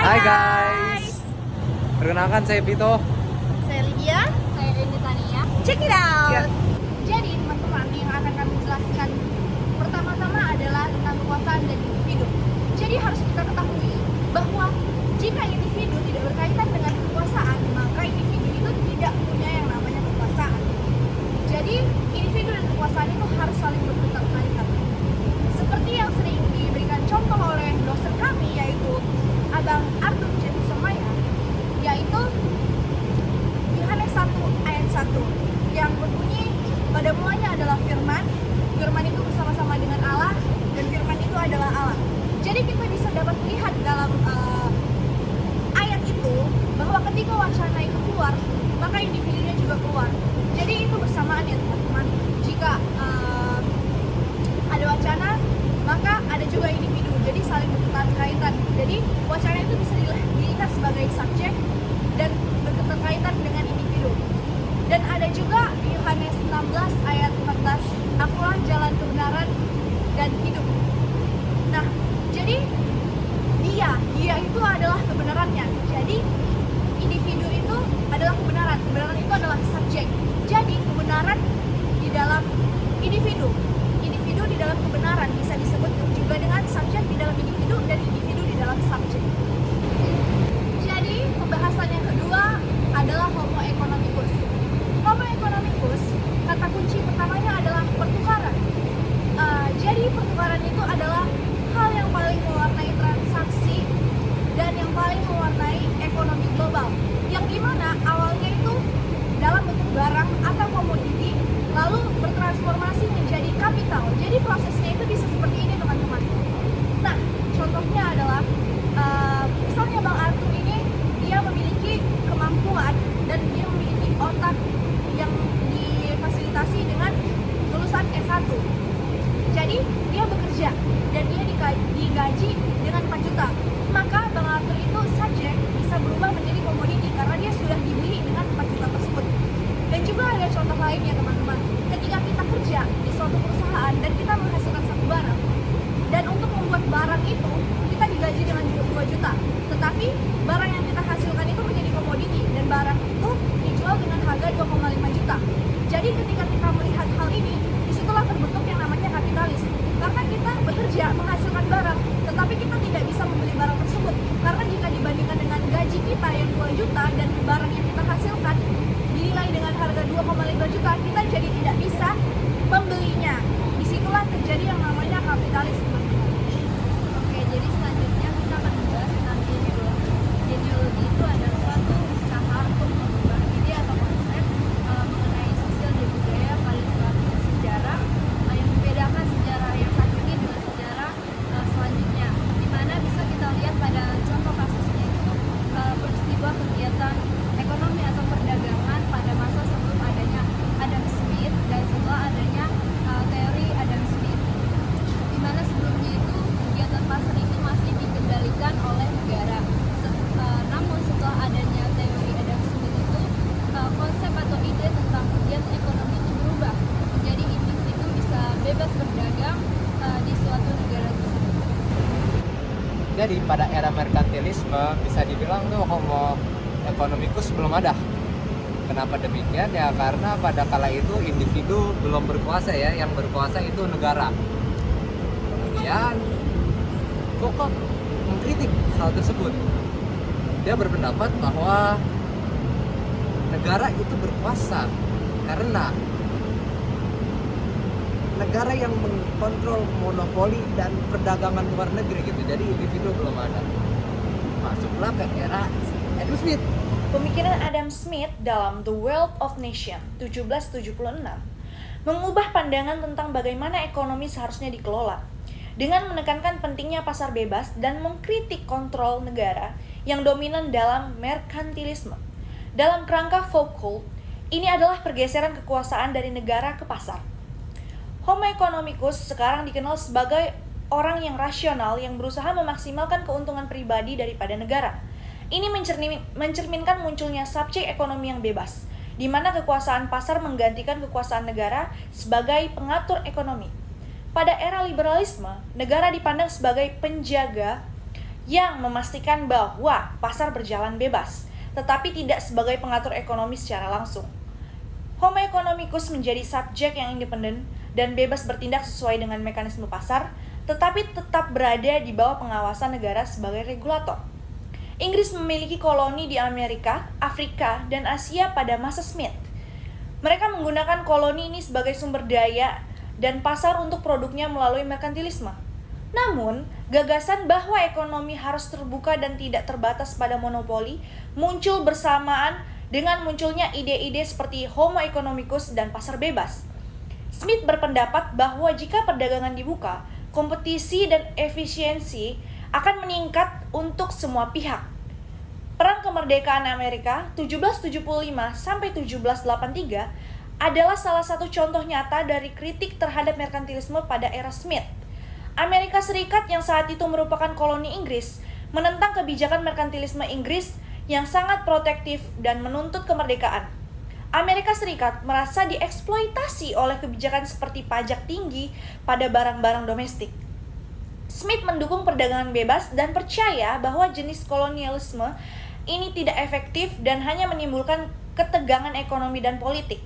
Hai guys. Perkenalkan saya Vito. Saya Lydia. Saya Rini Tania. Check it out. Ya. Jadi teman-teman yang akan kami jelaskan pertama-tama adalah tentang kekuasaan dan individu. Jadi harus kita ketahui bahwa jika individu tidak berkaitan dengan kekuasaan, maka individu itu tidak punya yang namanya kekuasaan. Jadi individu dan kekuasaan itu harus saling berkaitan. Seperti yang sering diberikan contoh oleh dosen kami, yaitu Abang Arthur Jefferson Maya, yaitu Yohanes 1 ayat 1 yang berbunyi, pada mulanya adalah firman, firman itu bersama-sama dengan Allah, dan firman itu adalah Allah. Jadi kita bisa dapat lihat dalam ayat itu bahwa ketika wacana itu keluar, maka individunya juga keluar. Jadi itu bersamaan ya teman-teman. Jika ada wacana, maka ada juga individu. Jadi saling berkaitan. Jadi wacana itu bisa dilihat sebagai subjek dan berkaitan dengan individu. Dan ada juga Yohanes 16 ayat 14, akulah jalan kebenaran dan hidup. Nah, jadi dia itu adalah kebenarannya. Jadi individu itu adalah kebenaran. Kebenaran itu adalah subjek. Jadi kebenaran di dalam individu. Individu di dalam kebenaran bisa disebut juga dengan subjek di dalam individu dan individu di dalam subjek. Jadi pembahasan yang kedua adalah homo economicus. Homo economicus, kata kunci pertamanya adalah pertukaran. Jadi pertukaran itu adalah hal yang paling mewarnai transaksi dan yang paling mewarnai ekonomi global, yang dimana awalnya itu dalam bentuk barang atau komoditi lalu bertransformasi menjadi kapital. Jadi prosesnya itu bisa seperti ini teman-teman. Nah, contohnya adalah misalnya Bang Arthur ini dia memiliki kemampuan dan dia memiliki otak yang difasilitasi dengan lulusan S1. Jadi dia bekerja dan dia digaji dengan 4 juta. Maka Bang Arthur itu subjek bisa berubah menjadi komoditi karena dia sudah dibeli dengan 4 juta tersebut. Dan juga ada contoh lainnya teman-teman. Ketika kita kerja di suatu perusahaan dan kita menghasilkan satu barang, dan untuk membuat barang itu kita digaji dengan 2 juta. Tetapi barang yang kita hasilkan itu menjadi komoditi dan barang itu dijual dengan harga 2,5 juta. Jadi ketika kita melihat hal ini, disitulah terbentuk yang namanya kapitalis. Karena kita bekerja menghasilkan barang, tetapi kita tidak bisa membeli barang tersebut. Karena jika dibandingkan dengan gaji kita yang 2 juta dan barang yang kita hasilkan dinilai dengan harga 2,5 juta, kita jadi tidak bisa membelinya. Disitulah terjadi yang namanya kapitalis, teman-teman. Oke, jadi selanjutnya kita akan membahas tentang genealogi. Genealogi itu adalah suatu usaha untuk mengubah ide atau konsep mengenai sosial dan budaya pada suatu sejarah yang membedakan sejarah yang satu ini dengan sejarah selanjutnya. Di mana bisa kita lihat pada contoh kasusnya itu peristiwa kegiatan ekonomi atau perdagangan pada masa sebelum adanya Adam Smith dan setelah adanya teori Adam Smith, di mana sebelumnya itu kegiatan pasar itu masih dikendalikan oleh negara. Namun setelah adanya teori Adam Smith itu konsep atau ide tentang kegiatan ekonomi itu berubah menjadi individu bisa bebas berdagang di suatu negara tersebut. Jadi pada era merkantilisme bisa dibilang tuh homo economicus belum ada. Kenapa demikian? Ya karena pada kala itu individu belum berkuasa ya, yang berkuasa itu negara. Kemudian Foucault mengkritik hal tersebut. Dia berpendapat bahwa negara itu berkuasa karena negara yang mengkontrol monopoli dan perdagangan luar negeri gitu. Jadi individu belum ada. Masuklah ke era Adam Smith. Pemikiran Adam Smith dalam The Wealth of Nations 1776 mengubah pandangan tentang bagaimana ekonomi seharusnya dikelola dengan menekankan pentingnya pasar bebas dan mengkritik kontrol negara yang dominan dalam merkantilisme. Dalam kerangka Foucault, ini adalah pergeseran kekuasaan dari negara ke pasar. Homo economicus sekarang dikenal sebagai orang yang rasional yang berusaha memaksimalkan keuntungan pribadi daripada negara. Ini mencerminkan munculnya subjek ekonomi yang bebas, di mana kekuasaan pasar menggantikan kekuasaan negara sebagai pengatur ekonomi. Pada era liberalisme, negara dipandang sebagai penjaga yang memastikan bahwa pasar berjalan bebas, tetapi tidak sebagai pengatur ekonomi secara langsung. Homo economicus menjadi subjek yang independen dan bebas bertindak sesuai dengan mekanisme pasar, tetapi tetap berada di bawah pengawasan negara sebagai regulator. Inggris memiliki koloni di Amerika, Afrika, dan Asia pada masa Smith. Mereka menggunakan koloni ini sebagai sumber daya dan pasar untuk produknya melalui merkantilisme. Namun, gagasan bahwa ekonomi harus terbuka dan tidak terbatas pada monopoli muncul bersamaan dengan munculnya ide-ide seperti Homo economicus dan pasar bebas. Smith berpendapat bahwa jika perdagangan dibuka, kompetisi dan efisiensi akan meningkat untuk semua pihak. Perang kemerdekaan Amerika 1775 sampai 1783 adalah salah satu contoh nyata dari kritik terhadap merkantilisme pada era Smith. Amerika Serikat yang saat itu merupakan koloni Inggris menentang kebijakan merkantilisme Inggris yang sangat protektif dan menuntut kemerdekaan. Amerika Serikat merasa dieksploitasi oleh kebijakan seperti pajak tinggi pada barang-barang domestik. Smith mendukung perdagangan bebas dan percaya bahwa jenis kolonialisme ini tidak efektif dan hanya menimbulkan ketegangan ekonomi dan politik.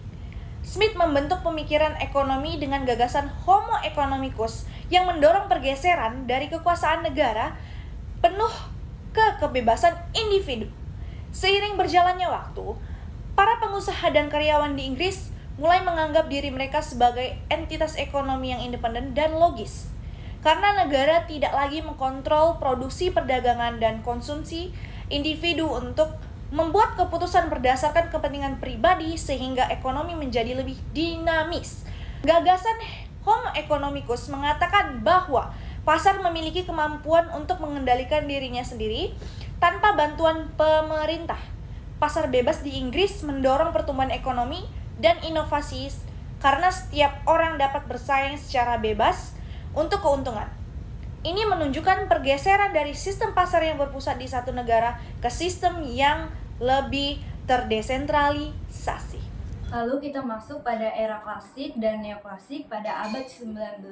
Smith membentuk pemikiran ekonomi dengan gagasan Homo economicus yang mendorong pergeseran dari kekuasaan negara penuh ke kebebasan individu. Seiring berjalannya waktu, para pengusaha dan karyawan di Inggris mulai menganggap diri mereka sebagai entitas ekonomi yang independen dan logis. Karena negara tidak lagi mengkontrol produksi, perdagangan, dan konsumsi individu untuk membuat keputusan berdasarkan kepentingan pribadi sehingga ekonomi menjadi lebih dinamis. Gagasan Homo economicus mengatakan bahwa pasar memiliki kemampuan untuk mengendalikan dirinya sendiri tanpa bantuan pemerintah. Pasar bebas di Inggris mendorong pertumbuhan ekonomi dan inovasi karena setiap orang dapat bersaing secara bebas untuk keuntungan. Ini menunjukkan pergeseran dari sistem pasar yang berpusat di satu negara ke sistem yang lebih terdesentralisasi. Lalu kita masuk pada era klasik dan neoklasik pada abad 19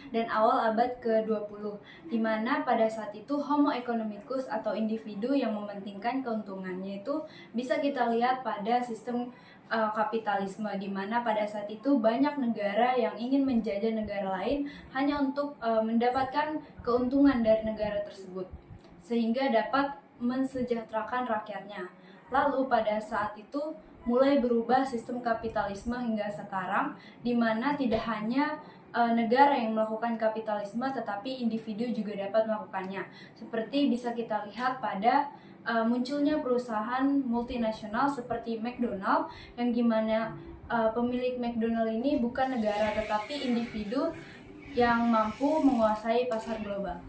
dan awal abad ke-20, di mana pada saat itu Homo economicus atau individu yang mementingkan keuntungannya itu bisa kita lihat pada sistem kapitalisme, di mana pada saat itu banyak negara yang ingin menjajah negara lain hanya untuk mendapatkan keuntungan dari negara tersebut, sehingga dapat mensejahterakan rakyatnya. Lalu pada saat itu mulai berubah sistem kapitalisme hingga sekarang, di mana tidak hanya negara yang melakukan kapitalisme, tetapi individu juga dapat melakukannya. Seperti bisa kita lihat pada munculnya perusahaan multinasional seperti McDonald, yang gimana pemilik McDonald ini bukan negara, tetapi individu yang mampu menguasai pasar global.